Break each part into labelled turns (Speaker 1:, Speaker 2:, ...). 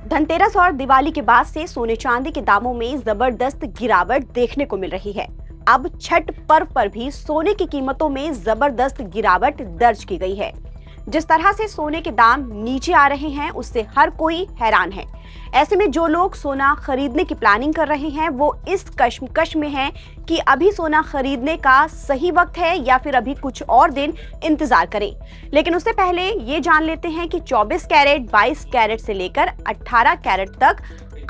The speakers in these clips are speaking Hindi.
Speaker 1: धनतेरस और दिवाली के बाद से सोने चांदी के दामों में जबरदस्त गिरावट देखने को मिल रही है। अब छठ पर्व पर भी सोने की कीमतों में जबरदस्त गिरावट दर्ज की गई है। जिस तरह से सोने के दाम नीचे आ रहे हैं उससे हर कोई हैरान है। ऐसे में जो लोग सोना खरीदने की प्लानिंग कर रहे हैं वो इस कश्मकश में हैं कि अभी सोना खरीदने का सही वक्त है या फिर अभी कुछ और दिन इंतजार करें। लेकिन उससे पहले ये जान लेते हैं कि 24 कैरेट, 22 कैरेट से लेकर 18 कैरेट तक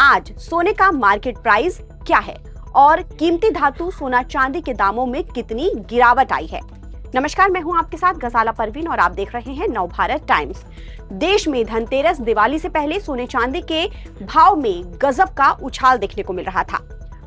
Speaker 1: आज सोने का मार्केट प्राइस क्या है और कीमती धातु सोना चांदी के दामों में कितनी गिरावट आई है। नमस्कार, मैं हूं आपके साथ गजाला परवीन और आप देख रहे हैं नवभारत टाइम्स। देश में धनतेरस दिवाली से पहले सोने चांदी के भाव में गजब का उछाल देखने को मिल रहा था।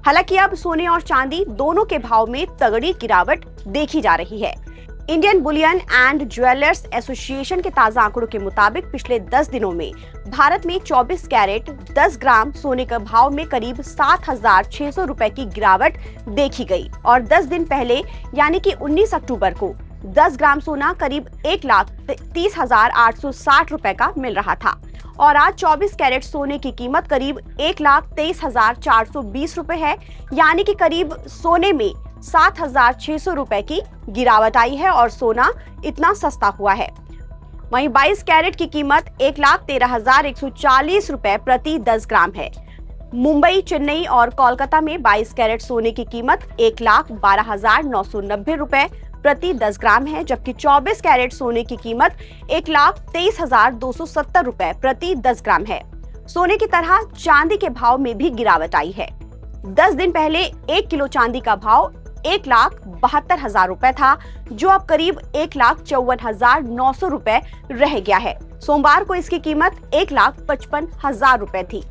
Speaker 1: हालांकि अब सोने और चांदी दोनों के भाव में तगड़ी गिरावट देखी जा रही है। Indian Boolean and jewellers association के ताजा आंकड़ों के मुताबिक पिछले 10 दिनों में भारत में 24 कैरेट 10 ग्राम सोने का भाव में करीब 7,600 रुपए की गिरावट देखी गई और 10 दिन पहले यानी कि 19 अक्टूबर को 10 ग्राम सोना करीब 1,30,860 रुपए का मिल रहा था और आज 24 कैरेट सोने की कीमत करीब 1,23,420 रुपए है, यानी कि करीब सोने में 7,600 रुपए की गिरावट आई है और सोना इतना सस्ता हुआ है। वहीं 22 कैरेट की कीमत 1,13,140 रुपए प्रति 10 ग्राम है। मुंबई, चेन्नई और कोलकाता में 22 कैरेट सोने की कीमत 1,12,990 रुपए प्रति 10 ग्राम है, जबकि 24 कैरेट सोने की कीमत 1,23,270 रुपए प्रति 10 ग्राम है। सोने की तरह चांदी के भाव में भी गिरावट आई है। 10 दिन पहले 1 किलो चांदी का भाव 1,72,000 रुपए था, जो अब करीब 1,54,900 रुपए रह गया है। सोमवार को इसकी कीमत 1,55,000 रुपए थी।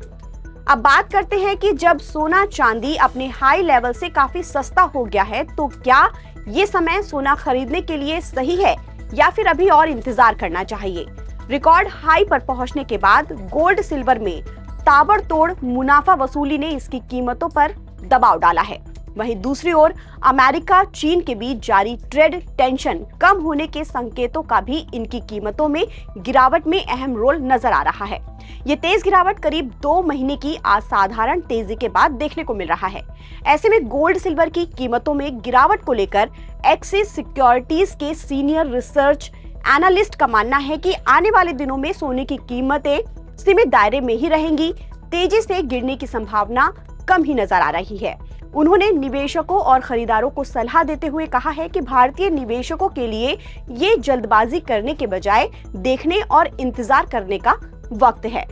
Speaker 1: अब बात करते हैं कि जब सोना चांदी अपने हाई लेवल से काफी सस्ता हो गया है तो क्या ये समय सोना खरीदने के लिए सही है या फिर अभी और इंतजार करना चाहिए। रिकॉर्ड हाई पर पहुंचने के बाद गोल्ड सिल्वर में ताबड़तोड़ मुनाफा वसूली ने इसकी कीमतों पर दबाव डाला है। वहीं दूसरी ओर अमेरिका चीन के बीच जारी ट्रेड टेंशन कम होने के संकेतों का भी इनकी कीमतों में गिरावट में अहम रोल नजर आ रहा है। ये तेज गिरावट करीब 2 महीने की असाधारण तेजी के बाद देखने को मिल रहा है। ऐसे में गोल्ड सिल्वर की कीमतों में गिरावट को लेकर एक्सिस सिक्योरिटीज के सीनियर रिसर्च एनालिस्ट का मानना है कि आने वाले दिनों में सोने की कीमतें सीमित दायरे में ही रहेंगी। तेजी से गिरने की संभावना कम ही नजर आ रही है। उन्होंने निवेशकों और खरीदारों को सलाह देते हुए कहा है कि भारतीय निवेशकों के लिए ये जल्दबाजी करने के बजाय देखने और इंतजार करने का वक्त है।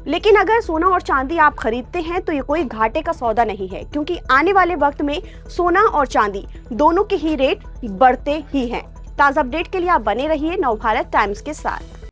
Speaker 1: लेकिन अगर सोना और चांदी आप खरीदते हैं तो ये कोई घाटे का सौदा नहीं है, क्योंकि आने वाले वक्त में सोना और चांदी दोनों के ही रेट बढ़ते ही हैं। ताजा अपडेट के लिए आप बने रहिए नवभारत टाइम्स के साथ।